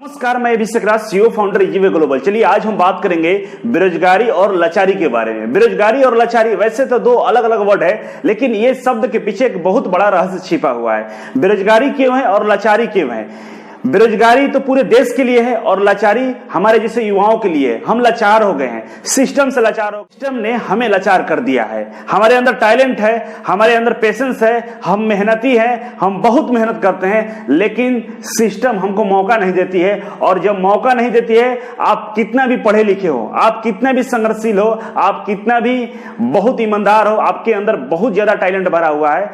नमस्कार, मैं अभिषेक राज, CEO founder इजीवे global. चलिए आज हम बात करेंगे बेरोजगारी और लाचारी के बारे में। बेरोजगारी और लाचारी वैसे तो दो अलग अलग वर्ड है, लेकिन ये शब्द के पीछे एक बहुत बड़ा रहस्य छिपा हुआ है। बेरोजगारी क्यों है और लाचारी क्यों है? बेरोजगारी तो पूरे देश के लिए है और लाचारी हमारे जैसे युवाओं के लिए। हम लाचार हो गए हैं, सिस्टम से लाचार हो। सिस्टम ने हमें लाचार कर दिया है। हमारे अंदर टैलेंट है, हमारे अंदर पेशेंस है, हम मेहनती हैं, हम बहुत मेहनत करते हैं, लेकिन सिस्टम हमको मौका नहीं देती है। और जब मौका नहीं देती है, आप कितना भी पढ़े लिखे हो, आप कितना भी संघर्षशील हो, आप कितना भी बहुत ईमानदार हो, आपके अंदर बहुत ज्यादा टैलेंट भरा हुआ है,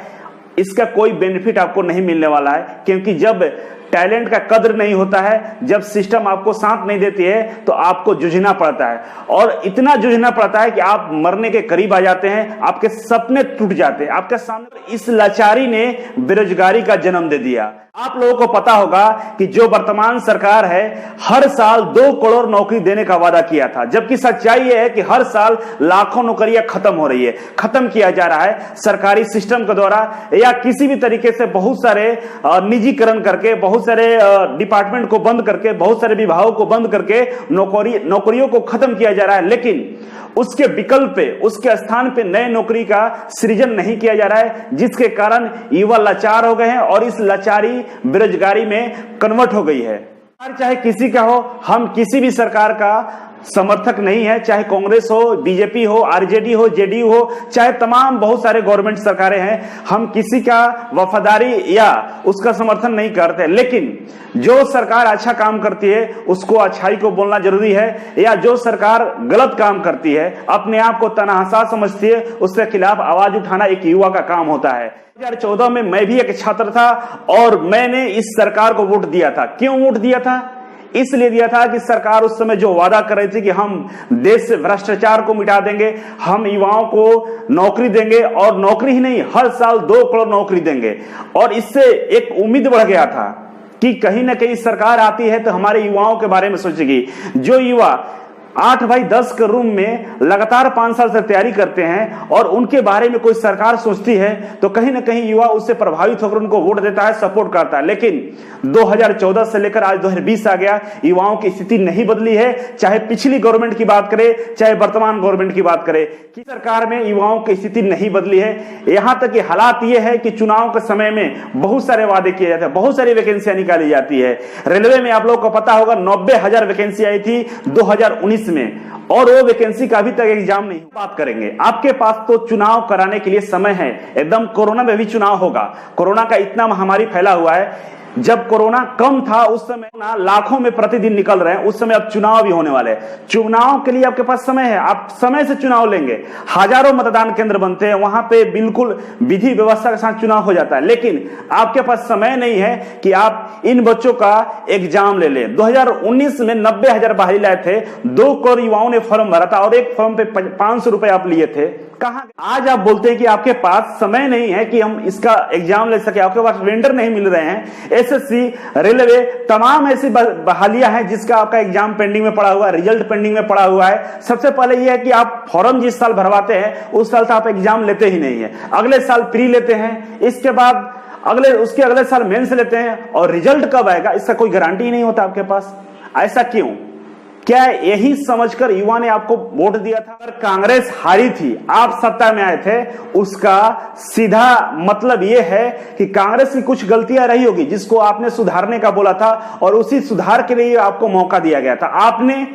इसका कोई बेनिफिट आपको नहीं मिलने वाला है। क्योंकि जब टैलेंट का कद्र नहीं होता है, जब सिस्टम आपको साथ नहीं देती है, तो आपको जूझना पड़ता है। और इतना जूझना पड़ता है कि आप मरने के करीब आ जाते हैं, आपके सपने टूट जाते हैं आपके सामने। इस लाचारी ने बेरोजगारी का जन्म दे दिया। आप लोगों को पता होगा कि जो वर्तमान सरकार है, हर साल 2 करोड़ नौकरी देने का वादा किया था, जबकि सच्चाई यह है कि हर साल लाखों नौकरियां खत्म हो रही है, खत्म किया जा रहा है सरकारी सिस्टम के द्वारा या किसी भी तरीके से। बहुत सारे निजीकरण करके, बहुत सारे डिपार्टमेंट को बंद करके, बहुत सारे विभागों को बंद करके नौकरियों को खत्म किया जा रहा है। लेकिन उसके विकल्प पे, उसके स्थान पे नए नौकरी का सृजन नहीं किया जा रहा है, जिसके कारण युवा लाचार हो गए हैं और इस लाचारी बेरोजगारी में कन्वर्ट हो गई है। चाहे किसी का हो, हम किसी भी सरकार का समर्थक नहीं है, चाहे कांग्रेस हो, बीजेपी हो, आरजेडी हो, जेडीयू हो, चाहे तमाम बहुत सारे गवर्नमेंट सरकारें हैं, हम किसी का वफादारी या उसका समर्थन नहीं करते। लेकिन जो सरकार अच्छा काम करती है, उसको अच्छाई को बोलना जरूरी है, या जो सरकार गलत काम करती है, अपने आप को तनासा समझती है, उसके खिलाफ आवाज उठाना एक युवा का काम होता है। 2014 में मैं भी एक छात्र था और मैंने इस सरकार को वोट दिया था। क्यों वोट दिया था? इसलिए दिया था कि सरकार उस समय जो वादा कर रही थी कि हम देश से भ्रष्टाचार को मिटा देंगे, हम युवाओं को नौकरी देंगे, और नौकरी ही नहीं, हर साल 2 करोड़ नौकरी देंगे। और इससे एक उम्मीद बढ़ गया था कि कहीं ना कहीं सरकार आती है तो हमारे युवाओं के बारे में सोचेगी। जो युवा 8x10 के रूम में लगातार 5 साल से तैयारी करते हैं और उनके बारे में कोई सरकार सोचती है, तो कहीं ना कहीं युवा उससे प्रभावित होकर उनको वोट देता है, सपोर्ट करता है। लेकिन 2014 से लेकर आज 2020 आ गया, युवाओं की स्थिति नहीं बदली है। चाहे पिछली गवर्नमेंट की बात करें, चाहे वर्तमान गवर्नमेंट की बात करें, कि सरकार में युवाओं की स्थिति नहीं बदली है। यहां तक कि हालात ये है कि चुनाव के समय में बहुत सारे वादे किए जाते हैं, बहुत सारी वैकेंसियां निकाली जाती है। रेलवे में आप लोग को पता होगा 90,000 वैकेंसी आई थी 2019 में, और वो वैकेंसी का अभी तक एग्जाम नहीं। बात करेंगे, आपके पास तो चुनाव कराने के लिए समय है, एकदम कोरोना में भी चुनाव होगा। कोरोना का इतना महामारी फैला हुआ है, जब कोरोना कम था उस समय ना लाखों में प्रतिदिन निकल रहे हैं, उस समय अब चुनाव भी होने वाले हैं। चुनाव के लिए आपके पास समय है, आप समय से चुनाव लेंगे। हजारों मतदान केंद्र बनते हैं, वहां पे बिल्कुल विधि व्यवस्था के साथ चुनाव हो जाता है। लेकिन आपके पास समय नहीं है कि आप इन बच्चों का एग्जाम ले लें। 2019 में 90,000 बाहरी लाए थे, 2 करोड़ युवाओं ने फॉर्म भरा था और एक फॉर्म पे 500 रुपए आप लिए थे। कहां आज आप बोलते हैं कि आपके पास समय नहीं है कि हम इसका एग्जाम ले सके, आपके पास वेंडर नहीं मिल रहे हैं। एसएससी, रेलवे, तमाम ऐसी बहालियां हैं जिसका आपका एग्जाम पेंडिंग में पड़ा हुआ है, रिजल्ट पेंडिंग में पड़ा हुआ है। सबसे पहले यह है कि आप फॉर्म जिस साल भरवाते हैं उस साल से आप एग्जाम लेते ही नहीं है, अगले साल प्री लेते हैं, इसके बाद उसके अगले साल मेंस लेते हैं, और रिजल्ट कब आएगा इसका कोई गारंटी ही नहीं होता आपके पास। ऐसा क्यों? क्या यही समझकर युवा ने आपको वोट दिया था? अगर कांग्रेस हारी थी, आप सत्ता में आए थे, उसका सीधा मतलब यह है कि कांग्रेस की कुछ गलतियां रही होगी जिसको आपने सुधारने का बोला था, और उसी सुधार के लिए आपको मौका दिया गया था। आपने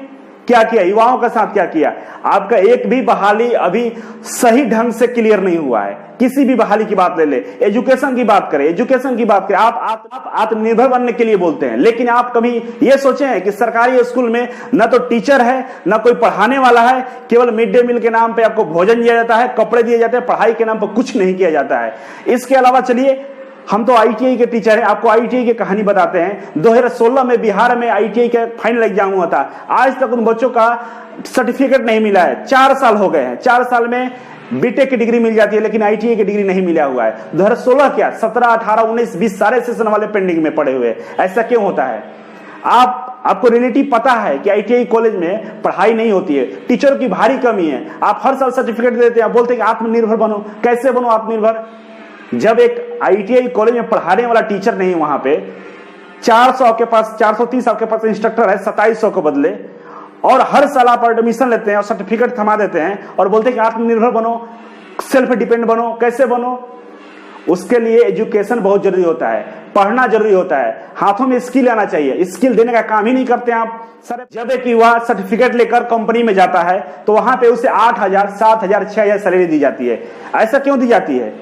क्या किया? युवाओं के साथ क्या किया? आपका एक भी बहाली अभी सही ढंग से क्लियर नहीं हुआ है। किसी भी बहाली की बात ले ले, एजुकेशन की बात करें, आप आत्मनिर्भर बनने के लिए बोलते हैं, लेकिन आप कभी यह सोचे हैं कि सरकारी स्कूल में न तो टीचर है, न कोई पढ़ाने वाला है, केवल मिड डे मील के नाम पे आपको भोजन दिया जाता है, कपड़े दिए जाते हैं, पढ़ाई के नाम पर कुछ नहीं किया जाता है। इसके अलावा चलिए, हम तो आईटीआई के टीचर हैं, आपको आईटीआई की कहानी बताते हैं। 2016 में बिहार में आईटीआई का फाइनल एग्जाम हुआ था, आज तक उन बच्चों का सर्टिफिकेट नहीं मिला है। 4 साल हो गए हैं, 4 साल में बीटेक की डिग्री मिल जाती है, लेकिन आईटीआई की डिग्री नहीं मिला हुआ है। 2016 क्या, 17, 18, 19, 20 सारे सेशन वाले पेंडिंग में पड़े हुए। ऐसा क्यों होता है? आपको रियलिटी पता है कि आईटीआई कॉलेज में पढ़ाई नहीं होती है, टीचर की भारी कमी है। आप हर साल सर्टिफिकेट देते हैं, बोलते हैं कि आत्मनिर्भर बनो। कैसे बनो आत्मनिर्भर? जब एक आईटीआई कॉलेज में पढ़ाने वाला टीचर नहीं वहां पे, 400 आपके पास 430 आपके पास इंस्ट्रक्टर है 2700 के बदले, और हर साल आप एडमिशन लेते हैं और सर्टिफिकेट थमा देते हैं और बोलते हैं कि आत्मनिर्भर बनो, सेल्फ डिपेंड बनो। कैसे बनो? उसके लिए एजुकेशन बहुत जरूरी होता है, पढ़ना जरूरी होता है, हाथों में स्किल आना चाहिए। स्किल देने का काम ही नहीं करते आप सर। जब एक युवा सर्टिफिकेट लेकर कंपनी में जाता है तो वहां पे उसे 8,000, 7,000, 6,000 सैलरी दी जाती है। ऐसा क्यों दी जाती है?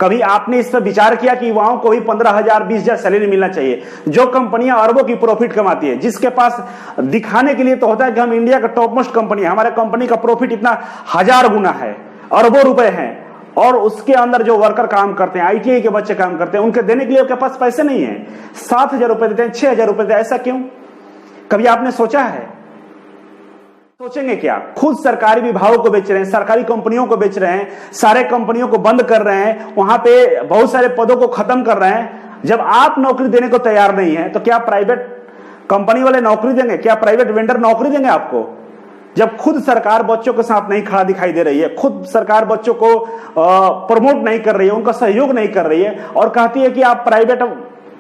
कभी आपने इस पर विचार किया कि युवाओं को भी 15,000, 20,000 सैलरी मिलना चाहिए? जो कंपनियां अरबों की प्रॉफिट कमाती है, जिसके पास दिखाने के लिए तो होता है कि हम इंडिया का टॉप मोस्ट कंपनी है, हमारे कंपनी का प्रॉफिट इतना 1000 गुना है, अरबों रुपए हैं, और उसके अंदर जो वर्कर काम करते हैं, आईटीआई के बच्चे काम करते हैं, उनके देने के लिए उनके पास पैसे नहीं है। 7,000 रुपए देते हैं, 6,000 रुपए देते हैं। ऐसा क्यों? कभी आपने सोचा है? सोचेंगे क्या? खुद सरकारी विभागों को बेच रहे हैं, सरकारी कंपनियों को बेच रहे हैं, सारे कंपनियों को बंद कर रहे हैं, वहां पे बहुत सारे पदों को खत्म कर रहे हैं। जब आप नौकरी देने को तैयार नहीं है तो क्या प्राइवेट कंपनी वाले नौकरी देंगे? क्या प्राइवेट वेंडर नौकरी देंगे आपको? जब खुद सरकार बच्चों के साथ नहीं खड़ा दिखाई दे रही है, खुद सरकार बच्चों को प्रमोट नहीं कर रही है, उनका सहयोग नहीं कर रही है, और कहती है कि आप प्राइवेट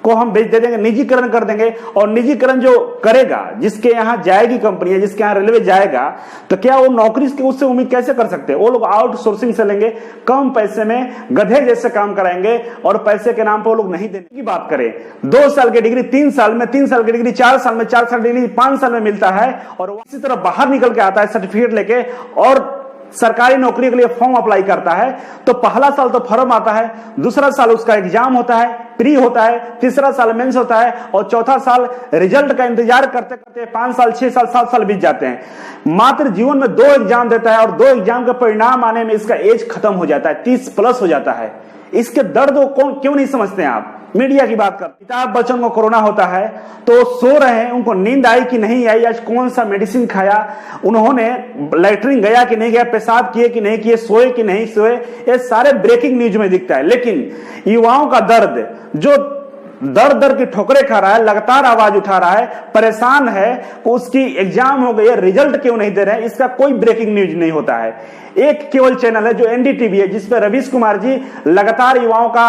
को हम बेच दे देंगे, निजीकरण कर देंगे, और निजीकरण जो करेगा, जिसके यहाँ जाएगी कंपनी, जिसके यहाँ रेलवे जाएगा, तो क्या वो नौकरी उससे उम्मीद कैसे कर सकते हैं? वो लोग आउटसोर्सिंग से लेंगे, कम पैसे में गधे जैसे काम कराएंगे, और पैसे के नाम पर वो लोग नहीं देने की बात करें। 2 साल की डिग्री 3 साल में, 3 साल की डिग्री 4 साल में, 4 साल की डिग्री 5 साल में मिलता है, और इसी तरह बाहर निकल के आता है सर्टिफिकेट लेके और सरकारी नौकरी के लिए फॉर्म अप्लाई करता है। तो पहला साल तो फॉर्म आता है, दूसरा साल उसका एग्जाम होता है, प्री होता है, तीसरा साल मेंस होता है, और चौथा साल रिजल्ट का इंतजार करते करते 5 साल, 6 साल, 7 साल बीत जाते हैं। मात्र जीवन में 2 एग्जाम देता है, और 2 एग्जाम का परिणाम आने में इसका एज खत्म हो जाता है, 30 प्लस हो जाता है। इसके दर्द को क्यों नहीं समझते हैं आप? मीडिया की बात कर, अमिताभ बच्चन को कोरोना होता है तो सो रहे हैं, उनको नींद आई कि नहीं आई, आज कौन सा मेडिसिन खाया, उन्होंने लैट्रिन गया कि नहीं गया, पेशाब किए कि नहीं किए, सोए कि नहीं सोए, ये सारे ब्रेकिंग न्यूज में दिखता है। लेकिन युवाओं का दर्द, जो दर दर की ठोकरें खा रहा है, लगातार आवाज उठा रहा है, परेशान है, उसकी एग्जाम हो गई है, रिजल्ट क्यों नहीं दे रहे हैं, इसका कोई ब्रेकिंग न्यूज नहीं होता है। एक केवल चैनल है जो एनडीटीवी है, जिसपे रवीश कुमार जी लगातार युवाओं का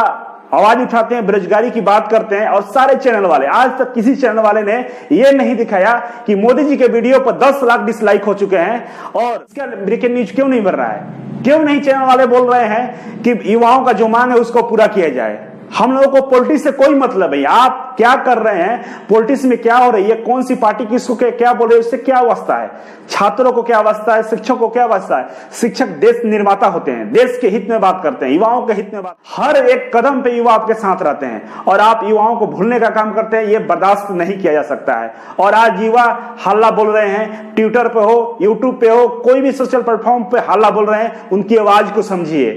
आवाज उठाते हैं, बेरोजगारी की बात करते हैं, और सारे चैनल वाले, आज तक किसी चैनल वाले ने यह नहीं दिखाया कि मोदी जी के वीडियो पर 10 लाख डिसलाइक हो चुके हैं, और इसका ब्रेकिंग न्यूज क्यों नहीं बन रहा है? क्यों नहीं चैनल वाले बोल रहे हैं कि युवाओं का जो मांग है उसको पूरा किया जाए? हम लोगों को पॉलिटिक्स से कोई मतलब है, आप क्या कर रहे हैं, पॉलिटिक्स में क्या हो रही है, कौन सी पार्टी किसको क्या बोल रही है, उससे क्या अवस्था है? छात्रों को क्या अवस्था है, शिक्षक को क्या अवस्था है? शिक्षक देश निर्माता होते हैं, देश के हित में बात करते हैं, युवाओं के हित में बात, हर एक कदम पे युवा आपके साथ रहते हैं, और आप युवाओं को भूलने का काम करते हैं। ये बर्दाश्त नहीं किया जा सकता है। और आज युवा हल्ला बोल रहे हैं, ट्विटर पे हो, यूट्यूब पे हो, कोई भी सोशल प्लेटफॉर्म पे हल्ला बोल रहे हैं, उनकी आवाज को समझिए,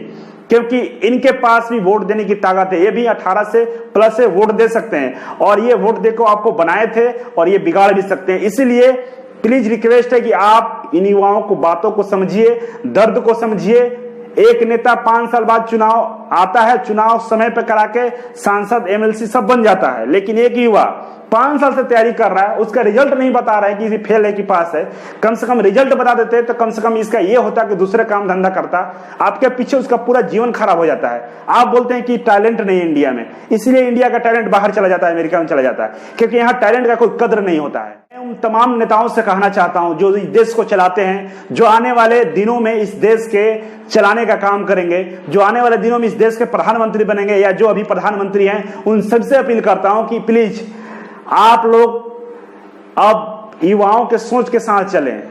क्योंकि इनके पास भी वोट देने की ताकत है। ये भी 18 से प्लस से वोट दे सकते हैं, और ये वोट देखो आपको बनाए थे, और ये बिगाड़ भी सकते हैं। इसीलिए प्लीज रिक्वेस्ट है कि आप इन युवाओं को, बातों को समझिए, दर्द को समझिए। एक नेता 5 साल बाद चुनाव आता है, चुनाव समय पर करा के सांसद, एमएलसी सब बन जाता है, लेकिन एक युवा 5 साल से तैयारी कर रहा है, उसका रिजल्ट नहीं बता रहा है कि फेल है कि पास है। कम से कम रिजल्ट बता देते तो कम से कम इसका ये होता कि दूसरे काम धंधा करता। आपके पीछे उसका पूरा जीवन खराब हो जाता है। आप बोलते हैं कि टैलेंट नहीं है इंडिया में, इसलिए इंडिया का टैलेंट बाहर चला जाता है, अमेरिका में चला जाता है, क्योंकि यहाँ टैलेंट का कोई कद्र नहीं होता है। मैं उन तमाम नेताओं से कहना चाहता हूं जो इस देश को चलाते हैं, जो आने वाले दिनों में इस देश के चलाने का काम करेंगे, जो आने वाले दिनों में इस देश के प्रधानमंत्री बनेंगे, या जो अभी प्रधानमंत्री हैं, उन सबसे अपील करता हूं कि प्लीज आप लोग अब युवाओं के सोच के साथ चलें।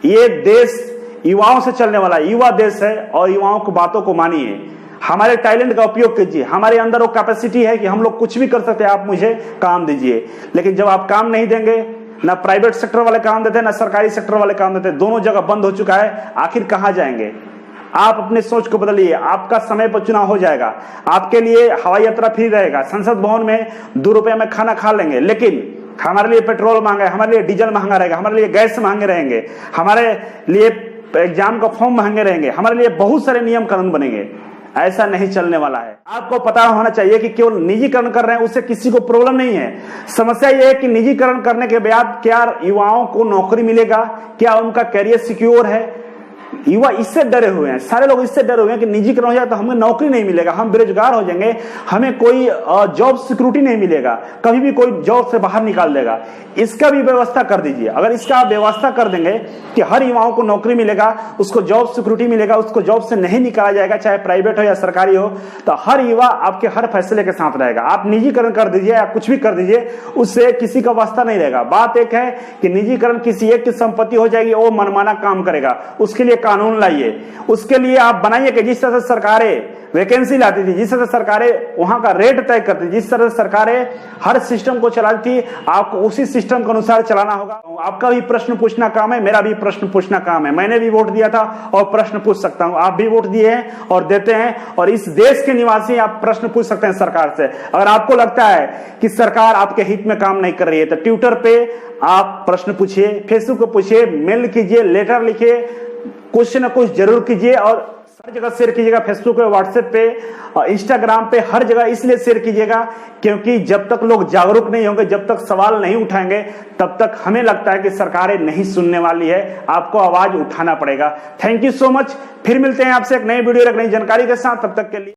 ये देश युवाओं से चलने वाला युवा देश है, और युवाओं की बातों को मानिए, हमारे टैलेंट का उपयोग कीजिए। हमारे अंदर वो कैपेसिटी है कि हम लोग कुछ भी कर सकते हैं, आप मुझे काम दीजिए। लेकिन जब आप काम नहीं देंगे, ना प्राइवेट सेक्टर वाले काम देते, ना सरकारी सेक्टर वाले काम देते, दोनों जगह बंद हो चुका है, आखिर कहां जाएंगे? आप अपने सोच को बदलिए, आपका समय पर चुनाव हो जाएगा, आपके लिए हवाई यात्रा फ्री रहेगा, संसद भवन में 2 रुपए में खाना खा लेंगे। लेकिन हमारे लिए पेट्रोल महंगा है, हमारे लिए डीजल महंगा रहेगा, हमारे लिए गैस महंगे रहेंगे, हमारे लिए एग्जाम का फॉर्म महंगे रहेंगे, हमारे लिए बहुत सारे नियम कानून बनेंगे। ऐसा नहीं चलने वाला है। आपको पता होना चाहिए कि केवल निजीकरण कर रहे हैं उससे किसी को प्रॉब्लम नहीं है। समस्या यह है कि निजीकरण करने के बाद क्या युवाओं को नौकरी मिलेगा, क्या उनका करियर सिक्योर है, युवा इससे डरे हुए हैं, सारे लोग इससे डरे हुए हैं कि निजीकरण हो जाए तो हमें नौकरी नहीं मिलेगा, हम बेरोजगार हो जाएंगे, हमें कोई जॉब सिक्योरिटी नहीं मिलेगा, कभी भी कोई जॉब से बाहर निकाल देगा। इसका भी व्यवस्था कर दीजिए। अगर इसका आप व्यवस्था कर देंगे कि हर युवाओं को नौकरी मिलेगा, उसको जॉब सिक्योरिटी मिलेगा, उसको जॉब से नहीं निकाला जाएगा, चाहे प्राइवेट हो या सरकारी हो, तो हर युवा आपके हर फैसले के साथ रहेगा। आप निजीकरण कर दीजिए या कुछ भी कर दीजिए, उससे किसी का वास्ता नहीं रहेगा। बात एक है कि निजीकरण किसी एक की संपत्ति हो जाएगी, वो मनमाना काम करेगा, उसके लिए कानून लाइए, उसके लिए आप बनाइए कि जिस तरह से सरकारें वैकेंसी लाती थी, जिस तरह से सरकारें वहां का रेट तय करती, जिस तरह से सरकारें हर सिस्टम को चलाती थी, आपको उसी सिस्टम के अनुसार चलाना होगा। आपका भी प्रश्न पूछना काम है, मेरा भी प्रश्न पूछना काम है। मैंने भी वोट दिया था और प्रश्न पूछ सकता हूं, आप भी वोट दिए हैं और देते हैं, और इस देश के निवासी आप प्रश्न पूछ सकते हैं सरकार से। अगर आपको लगता है कि सरकार आपके हित में काम नहीं कर रही है तो ट्विटर पे आप प्रश्न पूछिए, फेसबुक पे पूछिए, मेल कीजिए, लेटर लिखिए, कुछ न कुछ जरूर कीजिए, और हर जगह शेयर कीजिएगा, फेसबुक पे, व्हाट्सएप पे, इंस्टाग्राम पे, हर जगह इसलिए शेयर कीजिएगा क्योंकि जब तक लोग जागरूक नहीं होंगे, जब तक सवाल नहीं उठाएंगे, तब तक हमें लगता है कि सरकारें नहीं सुनने वाली है। आपको आवाज उठाना पड़ेगा। Thank you so much. फिर मिलते हैं आपसे एक नई वीडियो, एक नई जानकारी के साथ। तब तक के लिए